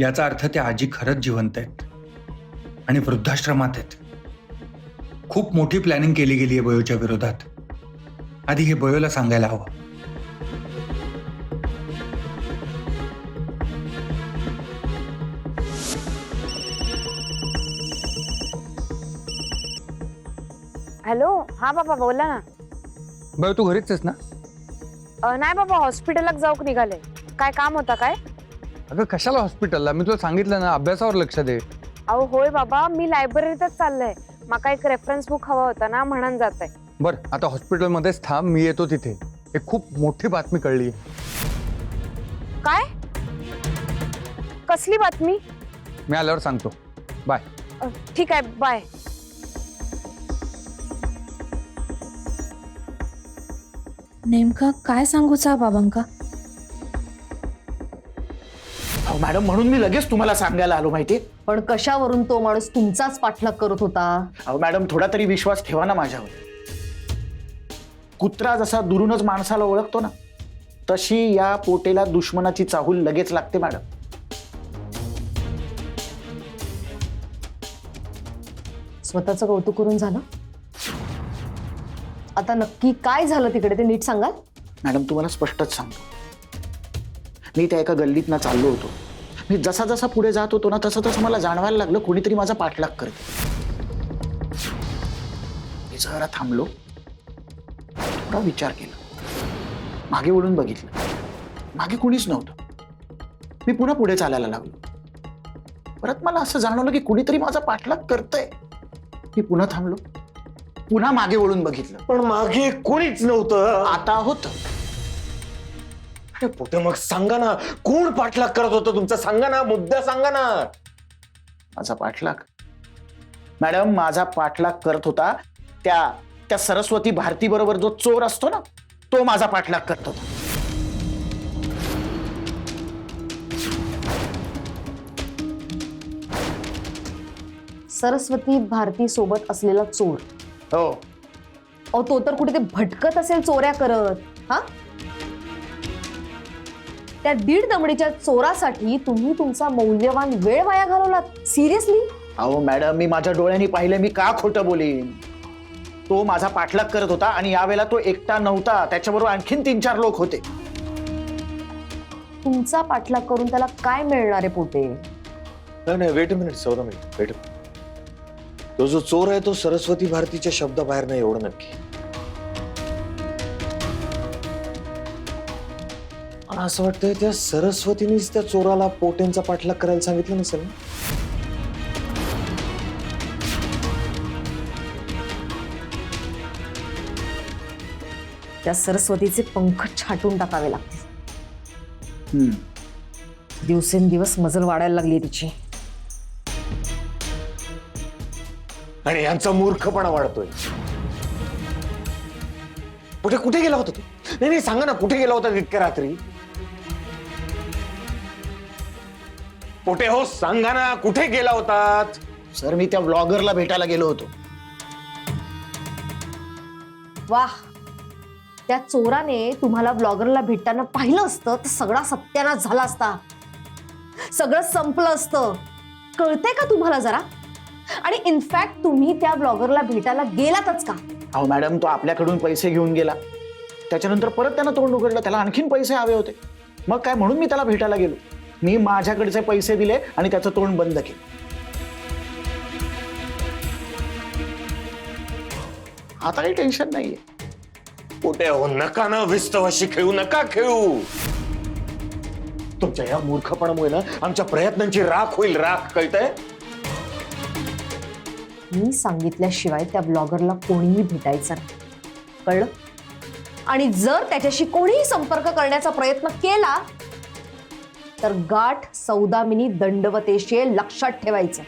याचा अर्थ त्या आजी खरंच जिवंत आहेत आणि वृद्धाश्रमात आहेत. खूप मोठी प्लॅनिंग केली गेली आहे बयोच्या विरोधात. आधी हे बयोला सांगायला हवं. हॅलो, हा बाबा बोला ना. बयो तू घरीच आहेस ना? नाही बाबा, हॉस्पिटलला जाऊक निघाले. काय काम होता काय? अगं कशाला हॉस्पिटलला? मी तुला सांगितलं ना, अभ्यासावर लक्ष दे. अहो होय बाबा, मी लायब्ररीतच चाललंय. माका एक रेफरन्स बुक हवा होता ना, म्हणून जात आहे. बर, आता हॉस्पिटलमध्येच थांब, मी येतो तिथे. एक खूप मोठी बातमी कळली. काय? कसली बातमी? मी आल्यावर सांगतो. बाय. ठीक आहे, बाय. नेमका काय सांगूचा बाबांका? मॅडम, म्हणून मी लगेच तुम्हाला सांगायला आलो माहिती. पण कशावरून तो माणूस तुमचाच पाठलाग करत होता? अहो मॅडम, थोडा तरी विश्वास ठेवा ना माझ्यावर. कुत्रा जसा दुरूनच माणसाला ओळखतो ना, तशी या पोटेला दुश्मनाची चाहूल लगेच लागते मॅडम. स्वतःचं कौतुक करून झालं? आता नक्की काय झालं तिकडे ते नीट सांगाल? मॅडम, तुम्हाला स्पष्टच सांगतो. मी त्या एका गल्लीत ना चाललो होतो. मी जसा जसा पुढे जात होतो ना, तसं तसं मला जाणवायला लागलं कोणीतरी माझा पाठलाग करते. मी जरा थांबलो, थोडा विचार केला, मागे वळून बघितलं. मागे कुणीच नव्हतं. मी पुन्हा पुढे चालायला लागलो. परत मला असं जाणवलं की कुणीतरी माझा पाठलाग करतंय. मी पुन्हा थांबलो, पुन्हा मागे वळून बघितलं. पण मागे कोणीच नव्हतं. आता होतं. अरे पोटे, मग सांगा ना, कोण पाठलाग करत होतं तुमचा? सांगा ना, मुद्दा सांगा ना. माझा पाठलाग? मॅडम, माझा पाठलाग करत होता त्या सरस्वती भारती बरोबर जो चोर असतो ना, तो माझा पाठलाग करत होता. सरस्वती भारती सोबत असलेला चोर? हो. अहो, तो तर कुठे ते भटकत असेल चोऱ्या करत. हा, त्या 1.5 दमडीच्या चोरासाठी तुम्ही तुमचा मौल्यवान वेळ वाया घालवलात? सिरियसली? अहो मॅडम, मी माझ्या डोळ्यांनी पाहिलं, मी का खोटं बोलीन? तो माझा पाठलाग करत होता आणि यावेळेला तो एकटा नव्हता, त्याच्याबरोबर आणखीन 3-4 लोक होते. तुमचा पाठलाग करून त्याला काय मिळणार आहे पोटे? नाही, वेट अ मिनिट, सौदा मिनिट, वेट. तो जो चोर आहे तो सरस्वती भारतीच्या शब्दाबाहेर नाही, एवढं नक्की. मला असं वाटतंय त्या सरस्वतीनेच त्या चोराला पोटेंचा पाठलाग करायला सांगितलं नसेल ना? त्या सरस्वतीचे पंख छाटून टाकावे लागतील. दिवसेंदिवस मजल वाढायला लागली तिची. आणि यांचा मूर्खपणा वाढतोय. कुठे गेला होता तू? नाही, सांगा ना, कुठे गेला होता इतक्या रात्री? पोटे हो, सांगा ना, कुठे गेला होतात? सर, मी त्या व्लॉगरला भेटायला गेलो होतो. वाह, त्या चोराने तुम्हाला ब्लॉगरला भेटताना पाहिलं असतं तर सगळा सत्यानाश झाला असता. सगळं संपलं असतं. कळतंय का तुम्हाला जरा? आणि इनफॅक्ट तुम्ही त्या ब्लॉगरला भेटायला गेलातच का? अहो मॅडम, तो आपल्याकडून पैसे घेऊन गेला. त्याच्यानंतर परत त्यानं तोंड उघडलं. त्याला आणखीन पैसे हवे होते. मग काय, म्हणून मी त्याला भेटायला गेलो. मी माझ्याकडचे पैसे दिले आणि त्याचं तोंड बंद केलं. आता काही टेन्शन नाहीये. पोटे हो, नका ना विस्तवाशी खेळू, नका खेळू. तुमच्या या मूर्खपणामुळे ना आमच्या प्रयत्नांची राख होईल, राख. कळतंय? मी सांगितल्याशिवाय त्या ब्लॉगरला कोणीही भेटायचं नाही. कळलं? आणि जर त्याच्याशी कोणीही संपर्क करण्याचा प्रयत्न केला तर गाठ सौदामिनी दंडवतेशी आहे, लक्षात ठेवायचं.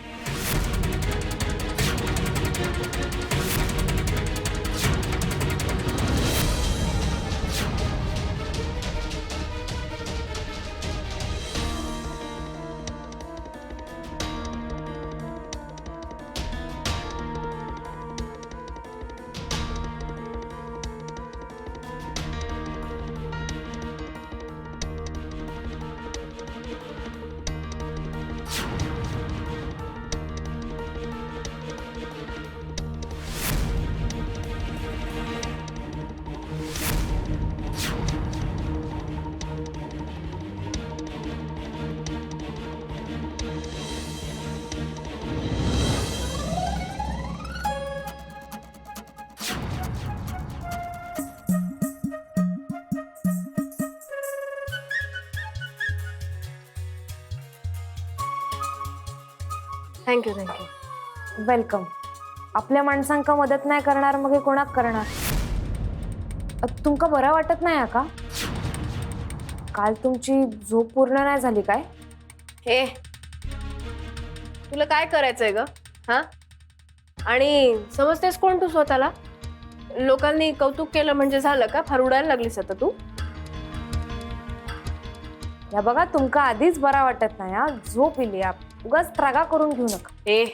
Thank you thank you. वेलकम. आपल्या माणसांका मदत नाही करणार मग हे कोणाक करणार. तुमका बरं वाटत नाही हा का? काल तुमची झोप पूर्ण नाही झाली काय? हे तुला काय करायचंय ग? हा, आणि समजतेस कोण तू स्वतःला? लोकांनी कौतुक केलं म्हणजे झालं का? फार उडायला लागलीस आता तू. या बघा तुमका आधीच बरा वाटत नाही हा. झोप इली. उगाच त्रागा करून घेऊ नका. ए,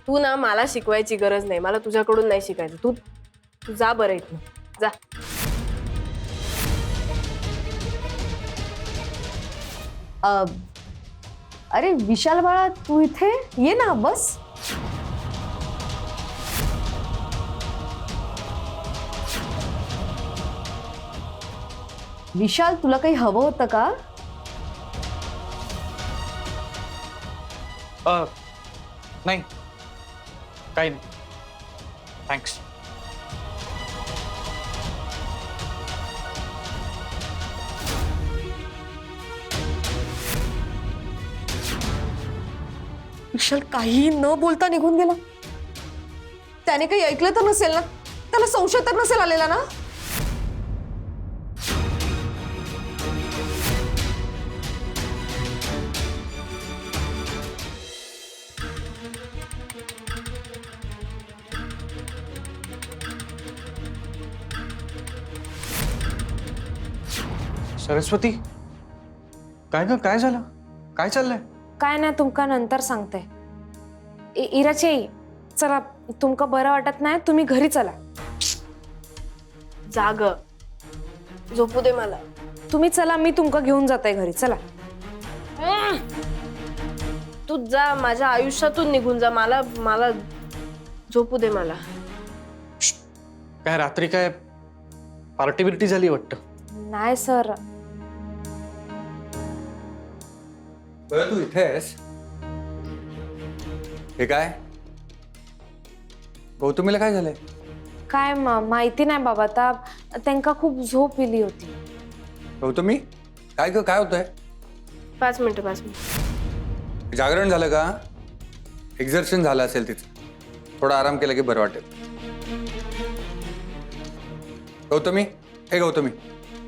तू ना मला शिकवायची गरज नाही. मला तुझ्याकडून नाही शिकायचं. तू तू जा बरं इथनं. जा. अरे विशाल बाळा, तू इथे ये ना, बस. विशाल, तुला काही हवं होतं का? नाही, काही नाही, थँक्स. विशाल काही न बोलता निघून गेला. त्याने काही ऐकलं तर नसेल ना? त्याला संशय तर नसेल आलेला ना? सरस्वती, काय ग, काय झालं? काय चाललंय? काय नाही, तुमका नंतर सांगते. इराची आई, चला तुमका बरं वाटत नाही, तुम्ही घरी चला. जाग, झोपू दे मला. तुम्ही चला, मी तुमका घेऊन जाते घरी. चला. तू जा, माझ्या आयुष्यातून निघून जा. मला मला झोपू दे मला. काय रात्री काय पार्टी बिर्टी झाली वाटतं? नाही सर. तू इथे आहेस? हे काय? गौतमीला काय झालंय? काय माहिती नाही बाबा. आता त्यांका खूप झोप इली होती. गौतमी, काय ग, काय होतंय? 5 मिनिटं 5 मिनिटं. जागरण झालं का? एक्झर्शन झालं असेल तिचं. थोडा आराम केला की बरं वाटेल. गौतमी, हे गौतमी,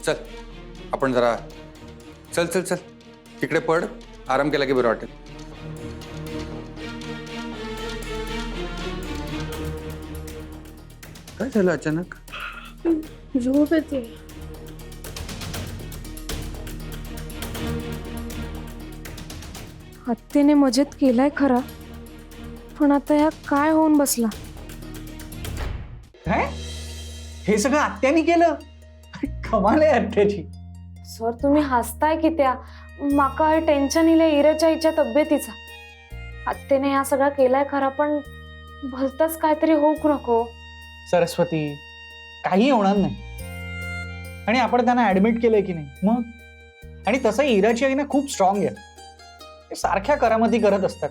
चल आपण जरा, चल चल चल तिकडे पड. आराम केला की बरं वाटेल. काय झालं अचानक? झोप येते. हत्तीने मजेत केलाय खरा, पण आता या काय होऊन बसला. काय? हे सगळं आत्यानी केलं? कमाल आहे आत्याची. सर तुम्ही हसताय की त्या. माका टेन्शन इले इराच्या आईच्या तब्येतीचा. हत्तीने या सगळा केलाय खरा, पण भलतच काहीतरी होऊक नको. सरस्वती, काही होणार नाही. आणि आपण त्यांना ऍडमिट केलंय की नाही मग? आणि तसं इराची आई ना खूप स्ट्रॉंग आहे. ते सारख्या करामती करत असतात.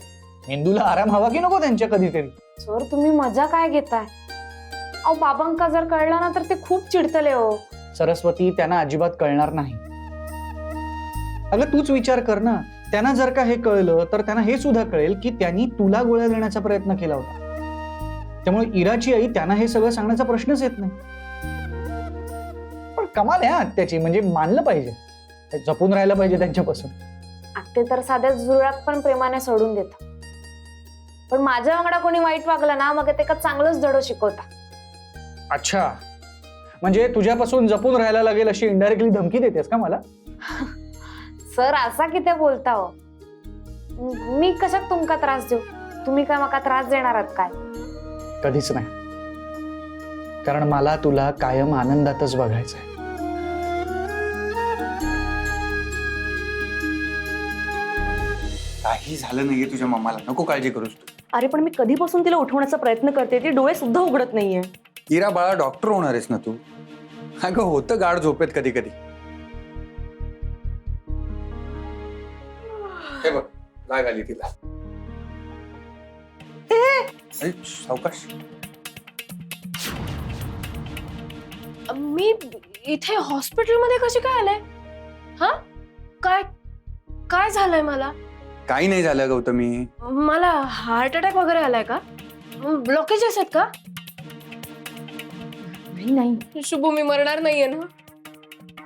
मेंदूला आराम हवा की नको त्यांच्या कधीतरी. सर तुम्ही मजा काय घेताय? अहो बाबांका जर कळलं ना तर ते खूप चिडतले हो. सरस्वती, त्यांना अजिबात कळणार नाही. अगं तूच विचार कर ना, त्यांना जर का हे कळलं तर त्यांना हे सुद्धा कळेल की त्यांनी तुला गोळ्या देण्याचा प्रयत्न केला होता. त्यामुळे इराची आई त्यांना हे सगळं सांगण्याचा प्रश्नच येत नाही. पण कमाल आहे आत्याची, म्हणजे मानलं पाहिजे. जपून राहायला पाहिजे त्यांच्यापासून. आत्ते तर साध्या जुळात पण प्रेमाने सोडून देतात. पण माझ्या वांगडा कोणी वाईट वागलं ना मग ते का चांगलंच धडो शिकवता. अच्छा, म्हणजे तुझ्यापासून जपून राहायला लागेल अशी इनडायरेक्टली धमकी देतेस का मला? सर असा किती बोलता हो? मी कशात तुमका त्रास देऊ? तुम्ही काय मका त्रास देणार आहात काय? कधीच नाही. कारण मला तुला कायम आनंदातच बघायचंय. काही झालं नाहीये तुझ्या मामाला, नको काळजी करूस तू. अरे पण मी कधीपासून तिला उठवण्याचा प्रयत्न करते, ती डोळे सुद्धा उघडत नाहीये. इरा बाळा, डॉक्टर होणार आहेस ना तू? अगं होतं गाढ झोपेत कधी कधी. हे बघ, जाग आली तिला. अरे, सावकाश. मी इथे हॉस्पिटलमध्ये कशी काय आले? हा, काय काय झालंय मला? काही नाही झालं गौतमी. मला हार्ट अटॅक वगैरे आलाय का? ब्लॉकेजेस आहेत का? नाही शुभू, मी मरणार नाहीये ना?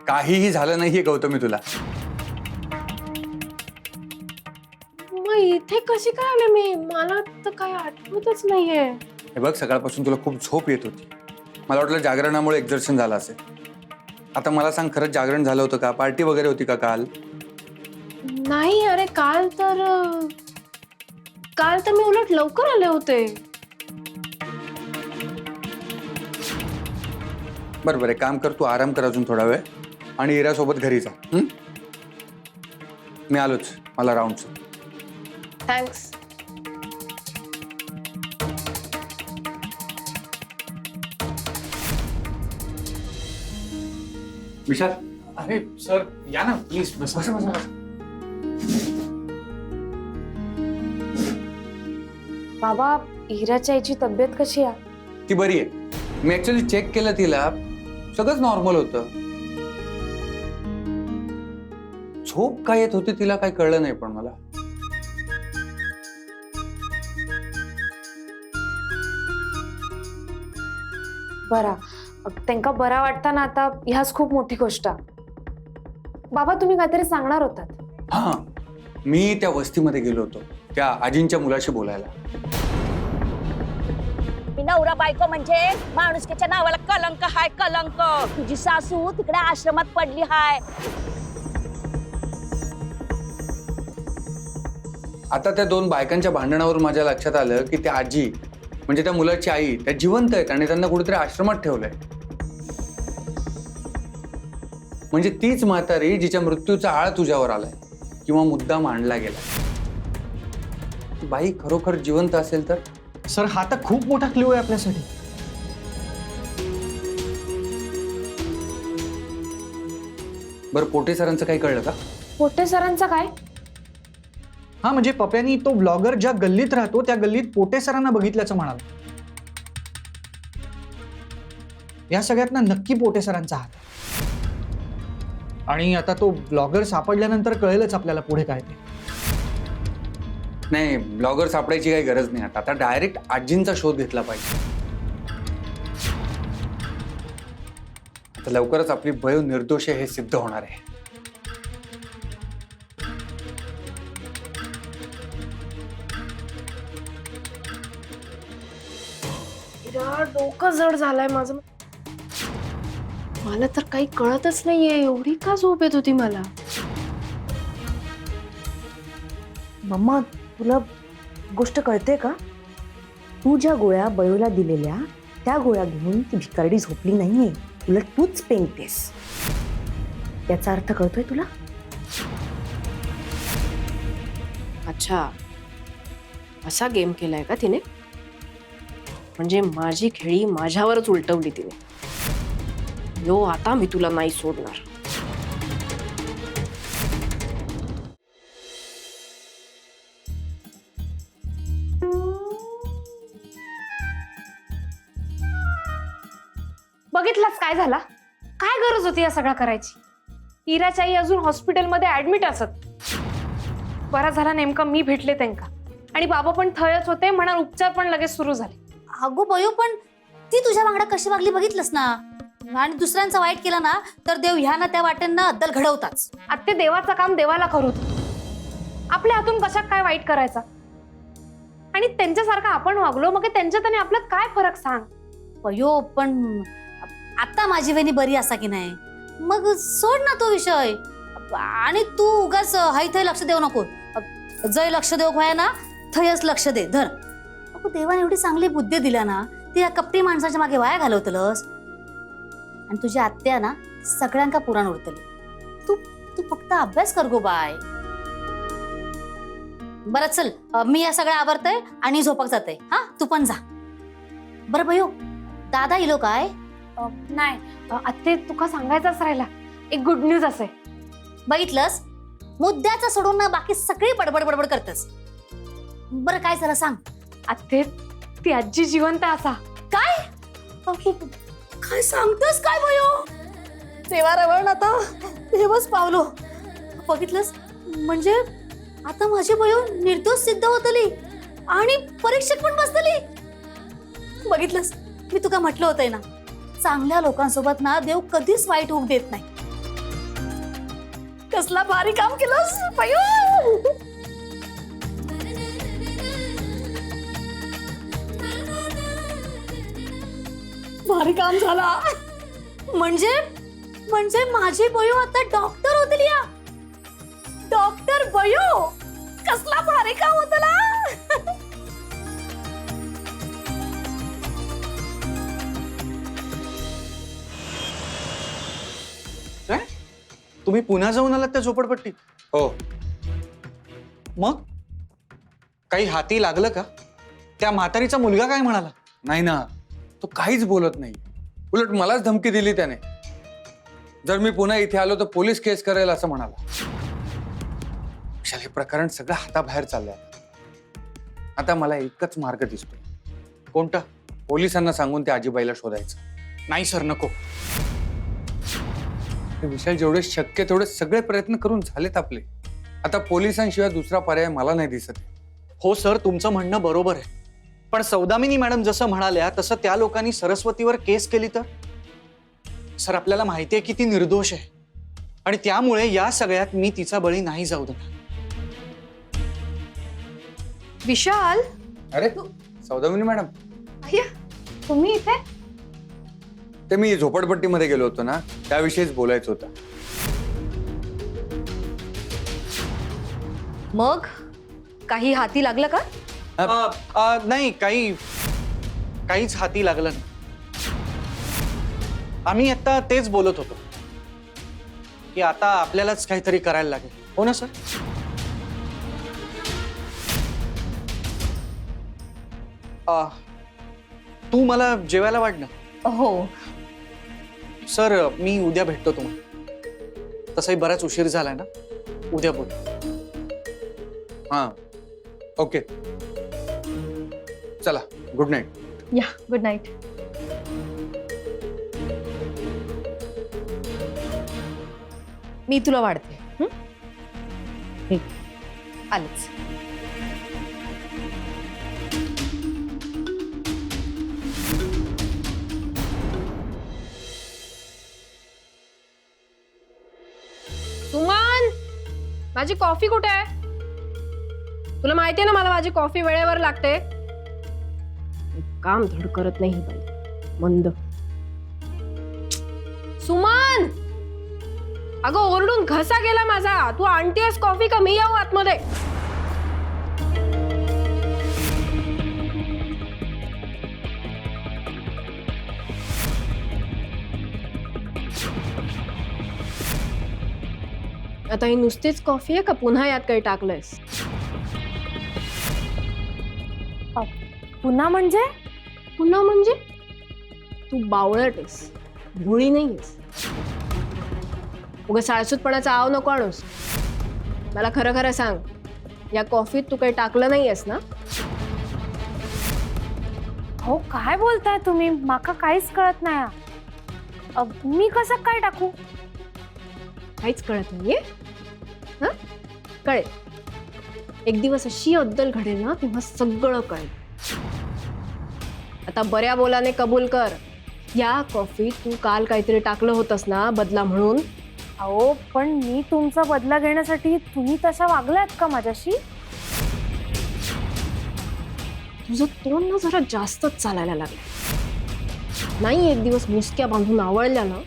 काहीही झालं नाहीये गौतमी तुला. मग इथे कशी काय आले मी? मला तर काय आठवतच नाहीये. हे बघ, सकाळपासून तुला खूप झोप येत होती. मला वाटलं जागरणामुळे एक्झर्शन झालं असेल. आता मला सांग, खरंच जागरण झालं होतं का? पार्टी वगैरे होती का काल? नाही, अरे काल तर मी उलट लवकर आले होते. बरोबर आहे. काम कर, तू आराम कर अजून थोडा वेळ आणि इरा सोबत घरी जा. मी आलोच, मला राऊंडचं. थँक्स. विशाल, अरे सर या ना प्लीज बसा. बाबा, इराच्या आईची तब्येत कशी आहे? ती बरी आहे. मी ऍक्च्युली चेक केलं तिला, सगळंच नॉर्मल होतं. झोप काय येत होती तिला काही कळलं नाही पण मला. बरा, त्यांका बरा वाटताना आता ह्याच खूप मोठी गोष्ट आहे. बाबा, तुम्ही काहीतरी सांगणार होतात. हा, मी त्या वस्तीमध्ये गेलो होतो त्या आजींच्या मुलाशी बोलायला. मी नवरा बायको म्हणजे माणुसकीच्या नावाला कलंक हाय, कलंक. तुझी सासू तिकडे आश्रमात पडली हाय. आता त्या दोन बायकांच्या भांडणावरून माझ्या लक्षात आलं की त्या आजी म्हणजे त्या मुलाची आई त्या जिवंत आहेत आणि त्यांना कुठेतरी आश्रमात ठेवलंय. म्हणजे तीच म्हातारी जिच्या मृत्यूचा आळ तुझ्यावर आलाय किंवा मुद्दा मांडला गेला. बाई खरोखर जिवंत असेल तर? सर हा तर खूप मोठा क्ल्यू आहे आपल्यासाठी. बरं, पोटे सरांचं काही कळलं का? पोटे सरांचं काय? हा म्हणजे पप्यानी तो ब्लॉगर ज्या गल्लीत राहतो त्या गल्लीत पोटे सरांना बघितल्याचं म्हणाल. या सगळ्यातना नक्की पोटे सरांचा हात. आणि आता तो ब्लॉगर सापडल्यानंतर कळेलच आपल्याला पुढे काय ते. नाही, ब्लॉगर सापडायची काही गरज नाही. आता डायरेक्ट आजींचा शोध घेतला पाहिजे. आता लवकरच आपली बयो निर्दोष आहे हे सिद्ध होणार आहे. डोकं जड झालंय माझं. मला तर काही कळतच नाहीये. एवढी का झोप येत होती मला? मम्मा, तुला गोष्ट कळते का? तू ज्या गोळ्या बयोला दिलेल्या त्या गोळ्या घेऊन ती भिकारडी झोपली नाहीये, उलट तूच पेंगतेस. याचा अर्थ कळतोय तुला? अच्छा, असा गेम केलाय का तिने? म्हणजे माझी खेळी माझ्यावरच उलटवली तिने. यो, आता मी तुला नाही सोडणार. बघितलास काय झाला? काय गरज होती या सगळा करायची? इराच्या आई अजून हॉस्पिटलमध्ये ऍडमिट असत. बरा झाला नेमका मी भेटले त्यांका. आणि बाबा पण थयच होते म्हणा, उपचार पण लगेच सुरू झाले. अगो बयो, पण ती तुझ्या वांगडा कशी वागली बघितलंस ना. आणि दुसऱ्यांचा वाईट केला ना तर देव ह्या ना त्या वाटेंना अद्दल घडवताच. आता ते देवाचं काम देवाला करू दे. आपल्या हातून कशात काय वाईट करायचा? आणि त्यांच्यासारखं आपण वागलो मग त्यांच्यात आणि आपल्यात काय फरक सांग? बयो, पण आता माझी वहिनी बरी असा की नाही, मग सोड ना तो विषय. आणि तू उगाच हाय लक्ष देऊ नको. जय लक्ष देऊ व्हाय ना थयच लक्ष दे धर. अगो, देवाने एवढी चांगली बुद्धी दिल्या ना, ती या कपटी माणसाच्या मागे वाया घालवतलस. आणि तुझी आत्या ना सगळ्यांका पुराण उरतली. तू तू फक्त अभ्यास कर गो बाय. बरं चल, मी या सगळ्या आवरतय आणि झोपाक जाते. हा, तू पण जा. बरं भयो, दादा इलो काय? नाही आत्ते, तुका सांगायचाच राहिला. एक गुड न्यूज असे. बघितलंस, मुद्द्याचं सोडून ना बाकी सगळी बडबड बडबड करतेस. बरं काय झालं सांग. आत्ते, ती आजी जिवंत असा. काय काय सांगतोस काय भयो? देवा रवण, आता देवच पावलो. बघितलंस, म्हणजे आता माझी बयो निर्दोष सिद्ध होतली आणि परीक्षक पण बसतली. बघितलंस, मी तुका म्हटलं होतंय ना, चांगल्या लोकांसोबत ना देव कधीच वाईट होऊ देत नाही. कसला भारी काम केलंस बयो. भारी काम झाला. म्हणजे म्हणजे माझी बयो आता डॉक्टर होतली. या डॉक्टर बयो, कसला भारी काम होतला. काय तुम्ही पुन्हा जाऊन आलात त्या झोपडपट्टीत? हो. मग काही हाती लागलं का? त्या म्हातारीचा मुलगा काय म्हणाला? नाही ना, तो काहीच बोलत नाही. उलट मलाच धमकी दिली त्याने. जर मी पुन्हा इथे आलो तर पोलीस केस करेल असं म्हणाला. हे प्रकरण सगळं हाताबाहेर चाललंय. आता मला एकच मार्ग दिसतोय. कोणता? पोलिसांना सांगून त्या आजीबाईला शोधायचं. नाही सर, नको. विशाल, जेवढे शक्य तेवढे सगळे प्रयत्न करून झालेत आपले. आता पोलिसांशिवाय दुसरा पर्याय मला नाही दिसत. हो सर, तुमचं म्हणणं बरोबर आहे. पण सौदामिनी मॅडम जसं म्हणाल्या तसं त्या लोकांनी सरस्वतीवर केस केली तर? सर, आपल्याला माहिती आहे की ती निर्दोष आहे आणि त्यामुळे या सगळ्यात मी तिचा बळी नाही जाऊ देणार. विशाल, अरे सौदामिनी मॅडम, तुम्ही इथे? ते मी झोपडपट्टीमध्ये गेलो होतो ना, त्याविषयीच बोलायचं होतं. मग काही हाती लागलं का? नाही, काहीच हाती लागलं नाही. आम्ही आता तेच बोलत होतो की आता आपल्यालाच काहीतरी करायला लागेल. हो ना सर? तू मला जेवायला वाढ ना. हो. सर, मी उद्या भेटतो तुम्हाला. तसाही बराच उशीर झालाय ना. उद्या बोल. हां, ओके, चला, गुड नाईट. या, गुड नाईट. मी तुला वाढते. आलेच. सुमन, माझी कॉफी कुठे आहे? तुला माहितीये ना मला माझी कॉफी वेळेवर लागते. काम धड करत नाही ही बाई, मंद. सुमन, अगं ओरडून घसा गेला माझा. तू आणतेस कॉफी का मी येऊ आतमध्ये? आता ही नुसतीच कॉफी आहे का पुन्हा यात काही टाकलंयस? पुन्हा म्हणजे? पुन्हा म्हणजे तू बावळट आहेस, भोळी नाहीयेस. उगा साळसूतपणाचा आव नको आणूस. मला खरं खरं सांग, या कॉफीत तू काही टाकलं नाहीयेस ना? हो, काय बोलताय तुम्ही? माका काहीच कळत नाही. मी कसं काय टाकू? काहीच कळत नाहीये? हं? कळेल. एक दिवस अशी अद्दल घडेल ना, तेव्हा सगळं कळेल. आता बऱ्या बोलाने कबूल कर, या कॉफीत तू काल काहीतरी टाकलं होतंस ना बदला म्हणून. अहो, पण मी तुमचा बदला घेण्यासाठी तुम्ही तशा वागलात का माझ्याशी? तुझं तोंड ना जरा जास्तच चालायला लागलं. नाही एक दिवस मुसक्या बांधून आवळल्या ना,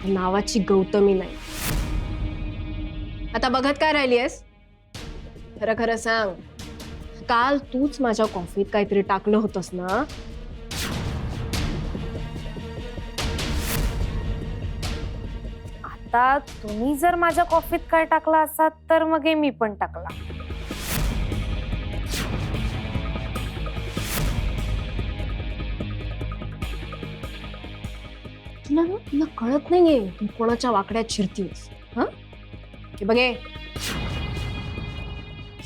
नावाची गौतमी नाही. आता बघत काय राहिलीयस? खरं खरं सांग, काल तूच माझ्या कॉफीत काहीतरी टाकलं होतंस ना? आता तुम्ही जर माझ्या कॉफीत काय टाकला असाल तर मग हे मी पण टाकला. तुला कळत नाहीये तू कोणाच्या वाकड्यात शिरतीयस. हं? हे बघे,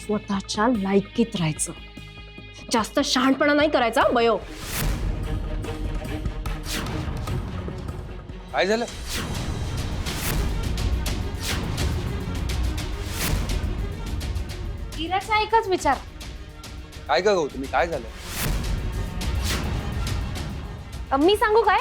स्वतःच्या लायकीत राहायचं, जास्त शहाणपणा नाही करायचा बयो. काय झालं? विराटचा एकच विचार. काय का गौ तुम्ही काय झालं? मी सांगू काय?